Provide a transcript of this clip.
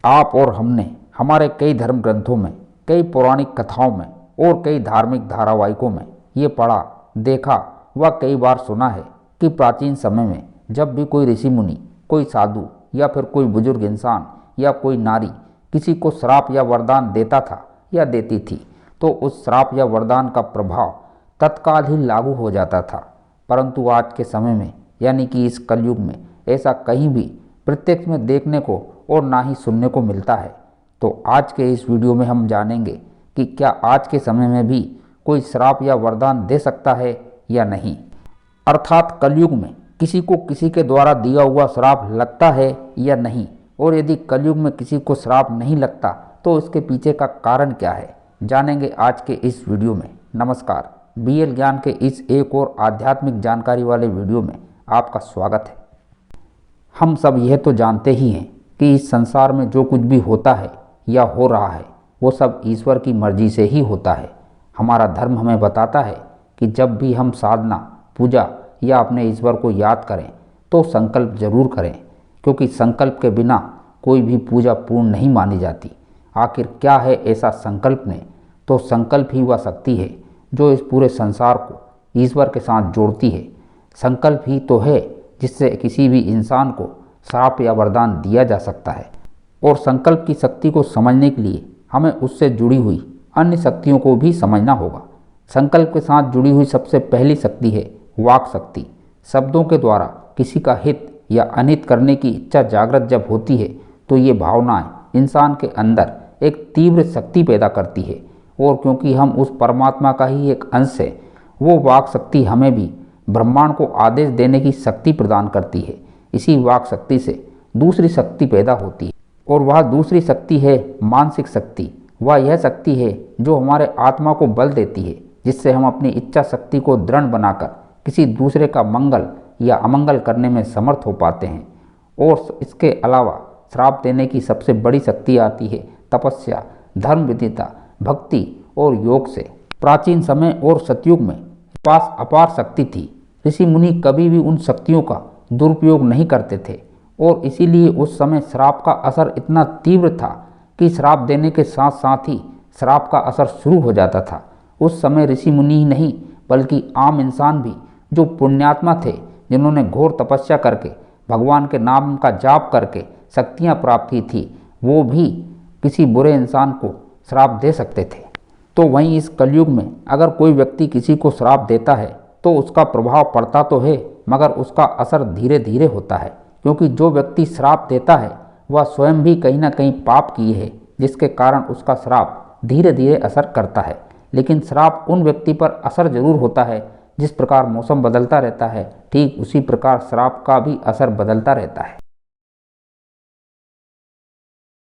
आप और हमने हमारे कई धर्म ग्रंथों में, कई पौराणिक कथाओं में और कई धार्मिक धारावाहिकों में ये पढ़ा, देखा व कई बार सुना है कि प्राचीन समय में जब भी कोई ऋषि मुनि, कोई साधु या फिर कोई बुजुर्ग इंसान या कोई नारी किसी को श्राप या वरदान देता था या देती थी तो उस श्राप या वरदान का प्रभाव तत्काल ही लागू हो जाता था। परंतु आज के समय में यानी कि इस कलयुग में ऐसा कहीं भी प्रत्यक्ष में देखने को और ना ही सुनने को मिलता है। तो आज के इस वीडियो में हम जानेंगे कि क्या आज के समय में भी कोई श्राप या वरदान दे सकता है या नहीं, अर्थात कलयुग में किसी को किसी के द्वारा दिया हुआ श्राप लगता है या नहीं, और यदि कलयुग में किसी को श्राप नहीं लगता तो इसके पीछे का कारण क्या है, जानेंगे आज के इस वीडियो में। नमस्कार, बीएल ज्ञान के इस एक और आध्यात्मिक जानकारी वाले वीडियो में आपका स्वागत है। हम सब यह तो जानते ही हैं कि इस संसार में जो कुछ भी होता है या हो रहा है वो सब ईश्वर की मर्जी से ही होता है। हमारा धर्म हमें बताता है कि जब भी हम साधना, पूजा या अपने ईश्वर को याद करें तो संकल्प जरूर करें, क्योंकि संकल्प के बिना कोई भी पूजा पूर्ण नहीं मानी जाती। आखिर क्या है ऐसा संकल्प ने? तो संकल्प ही वह शक्ति है जो इस पूरे संसार को ईश्वर के साथ जोड़ती है। संकल्प ही तो है जिससे किसी भी इंसान को श्राप या वरदान दिया जा सकता है। और संकल्प की शक्ति को समझने के लिए हमें उससे जुड़ी हुई अन्य शक्तियों को भी समझना होगा। संकल्प के साथ जुड़ी हुई सबसे पहली शक्ति है वाक शक्ति। शब्दों के द्वारा किसी का हित या अनित करने की इच्छा जागृत जब होती है तो ये भावनाएं इंसान के अंदर एक तीव्र शक्ति पैदा करती है, और क्योंकि हम उस परमात्मा का ही एक अंश है, वो वाक शक्ति हमें भी ब्रह्मांड को आदेश देने की शक्ति प्रदान करती है। इसी वाक शक्ति से दूसरी शक्ति पैदा होती है, और वह दूसरी शक्ति है मानसिक शक्ति। वह यह शक्ति है जो हमारे आत्मा को बल देती है, जिससे हम अपनी इच्छा शक्ति को दृढ़ बनाकर किसी दूसरे का मंगल या अमंगल करने में समर्थ हो पाते हैं। और इसके अलावा श्राप देने की सबसे बड़ी शक्ति आती है तपस्या, धर्म विद्यता, भक्ति और योग से। प्राचीन समय और सतयुग में पास अपार शक्ति थी। ऋषि मुनि कभी भी उन शक्तियों का दुरुपयोग नहीं करते थे, और इसीलिए उस समय श्राप का असर इतना तीव्र था कि श्राप देने के साथ साथ ही श्राप का असर शुरू हो जाता था। उस समय ऋषि मुनि ही नहीं बल्कि आम इंसान भी जो पुण्यात्मा थे, जिन्होंने घोर तपस्या करके भगवान के नाम का जाप करके शक्तियाँ प्राप्त की थी, वो भी किसी बुरे इंसान को श्राप दे सकते थे। तो वहीं इस कलयुग में अगर कोई व्यक्ति किसी को श्राप देता है तो उसका प्रभाव पड़ता तो है, मगर उसका असर धीरे धीरे होता है, क्योंकि जो व्यक्ति श्राप देता है वह स्वयं भी कहीं ना कहीं पाप किए है, जिसके कारण उसका श्राप धीरे धीरे असर करता है। लेकिन श्राप उन व्यक्ति पर असर जरूर होता है। जिस प्रकार मौसम बदलता रहता है, ठीक उसी प्रकार श्राप का भी असर बदलता रहता है।